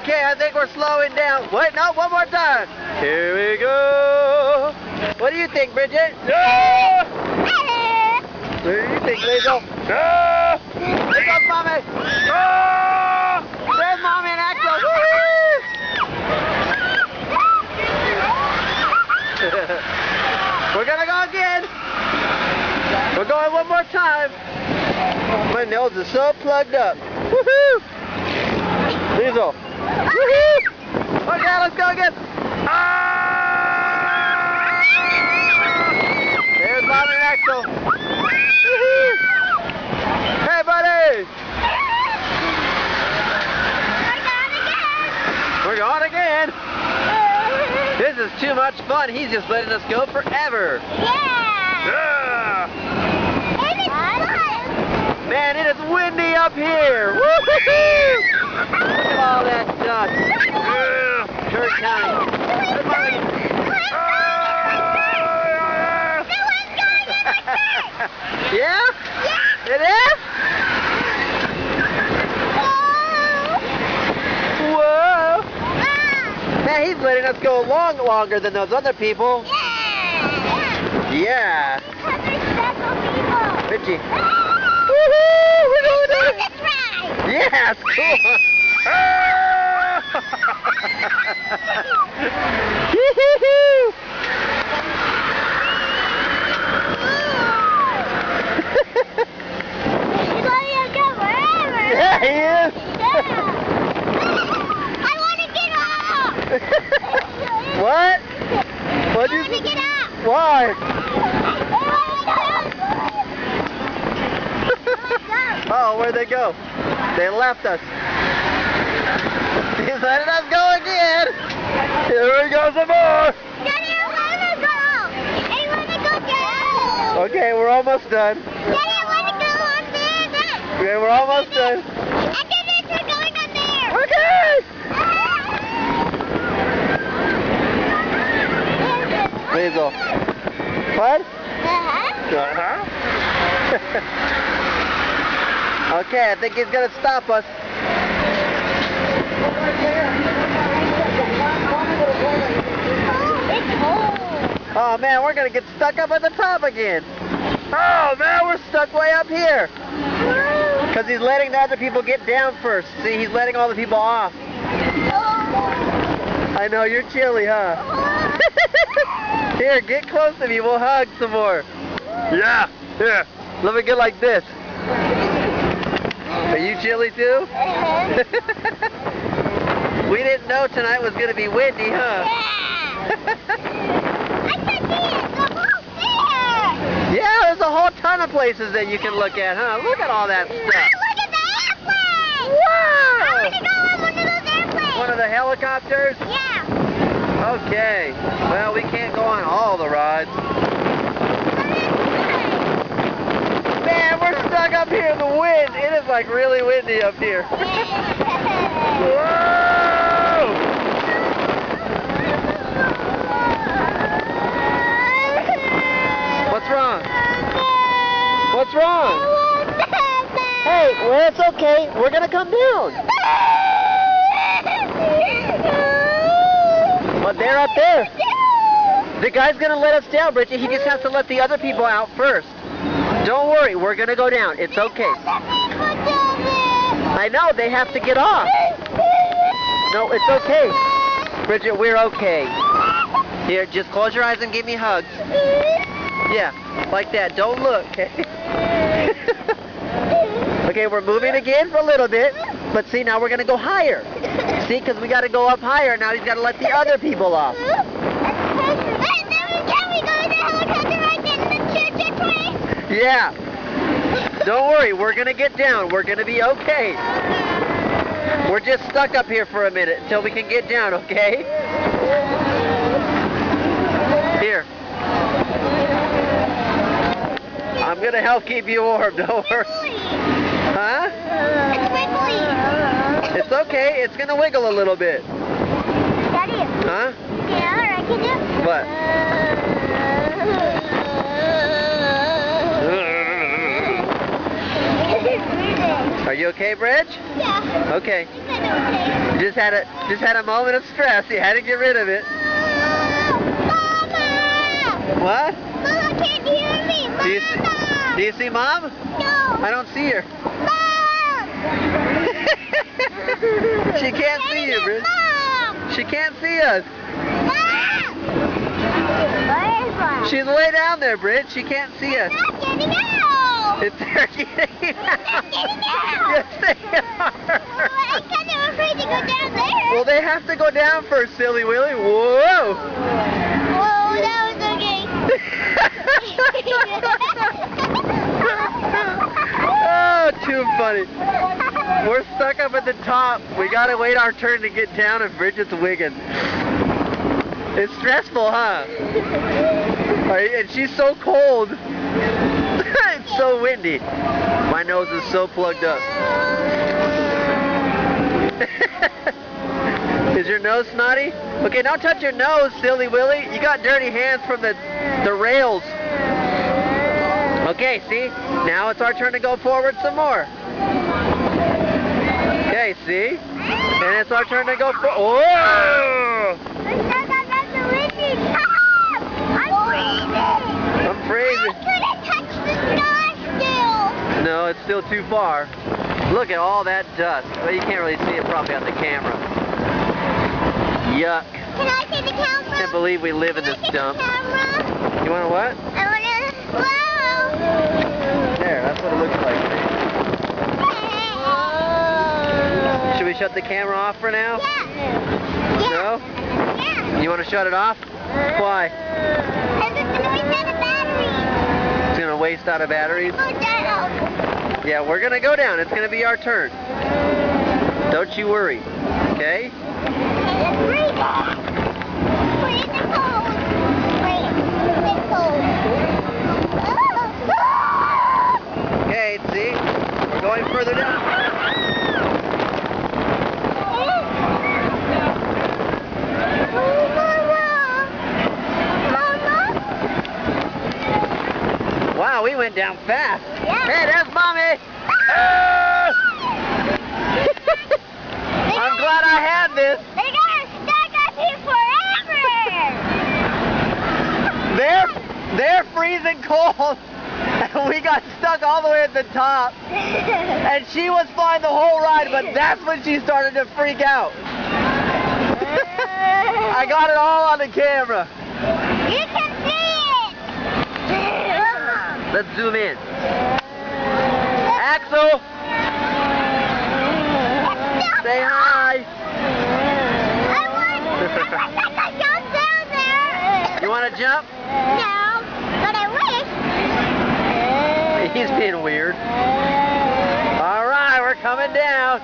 Okay, I think we're slowing down. Wait, no, one more time. Here we go. What do you think, Bridget? Yeah! What do you think, Liesl? Yeah! Here comes Mommy. Ah! There's Mommy and Axel. We're gonna go again. We're going one more time. My nose is so plugged up. Woohoo! Liesl. Woohoo! Okay, let's go again. Ah! There's Mommy and Axel. Woohoo! Hey, buddy! We're going again. This is too much fun. He's just letting us go forever. Yeah! Man, it is windy up here. Woo-hoo-hoo! Look at all that dust. Yeah! Dirt County. Yeah? It is? Whoa! Man, he's letting us go longer than those other people. Yeah. Richie. Woohoo! We're going down it. Yes, cool. Hee-hee-hoo. Yeah, he is. I want to get off. What? What'd I want to get off. Why? Oh, where'd they go? They left us. He's letting us go again. Here we go some more. Daddy, I want to go. I want to go down. Okay, we're almost done. Daddy, I want to go on there. Okay, we're almost done. After this, we're going on there. Okay. Liesl. What? Uh-huh. Okay, I think he's gonna stop us. It's cold. Oh man, we're gonna get stuck up at the top again. Oh man, we're stuck way up here. Because he's letting the other people get down first. See, he's letting all the people off. I know, you're chilly, huh? Here, get close to me. We'll hug some more. Yeah! Yeah! Let me get like this. Are you chilly too? We didn't know tonight was going to be windy, huh? Yeah, there's a whole ton of places that you can look at, huh? Look at all that stuff. Look at the airplane! Wow! I want to go on one of those airplanes. One of the helicopters? Yeah. Okay. Well, we can't go on all the rides. Man, we're stuck up here in the wind. It is like really windy up here. Whoa! What's wrong? What's wrong? Hey, well, it's okay. We're going to come down. Well, they're up there. The guy's going to let us down, Bridget. He just has to let the other people out first. Don't worry. We're going to go down. It's okay. I know. They have to get off. No, it's okay. Bridget, we're okay. Here, just close your eyes and give me hugs. Yeah, like that. Don't look, okay? Okay, we're moving again for a little bit. But see, now we're going to go higher. See, because we got to go up higher. Now he's got to let the other people off. Yeah. Don't worry, we're going to get down. We're going to be okay. We're just stuck up here for a minute until we can get down, okay? Here. I'm going to help keep you warm, don't worry. Huh? It's wiggly. It's okay. It's going to wiggle a little bit. Daddy. Huh? Yeah, I can do. What? Are you okay, Bridge? Yeah. Okay. You said okay. Just had a moment of stress. You had to get rid of it. Mama! What? Mama, can't you hear me? Mama! Do you see Mom? No! I don't see her. Mom! She can't see you, Britt. Mom! She can't see us. Mom! Where is Mom? She's way down there, Britt. She can't see us. Not getting out! It's they're getting out. Not getting out! Yes, they are. I'm kind of afraid to go down there. Well, they have to go down first, Silly Willy. Whoa! Whoa, that was okay. Oh, too funny. We're stuck up at the top. We gotta wait our turn to get down and Bridget's wigging. It's stressful, huh? And she's so cold. It's so windy. My nose is so plugged up. Is your nose snotty? Okay, don't touch your nose, Silly Willy. You got dirty hands from the rails. Okay, see? Now it's our turn to go forward some more. Okay, see? And it's our turn to go forward. Whoa! I'm freezing. I couldn't touch the star still. No, it's still too far. Look at all that dust. Well, you can't really see it probably on the camera. Yuck. Can I see the camera? Can't believe we live in this dump. Camera? You want to what? I want to. Wow. There, that's what it looks like. Should we shut the camera off for now? Yeah. No? Yeah. You want to shut it off? Why? Because it's going to waste out of batteries. It's going to waste out of batteries? Go down. Yeah, we're going to go down. It's going to be our turn. Don't you worry. Okay? Let's breathe it. Breathe it cold. Breathe it cold. Okay, see? We're going further down. Wow, we went down fast. Yeah. Hey, there's Mommy. I'm glad I had this. They're gonna stuck us here forever. They're freezing cold. And we got stuck all the way at the top. And she was fine the whole ride, but that's when she started to freak out. I got it all on the camera. You can see it. Let's zoom in. Axel, say hi. I want to jump down there. You want to jump? No, but I wish. He's being weird. All right, we're coming down.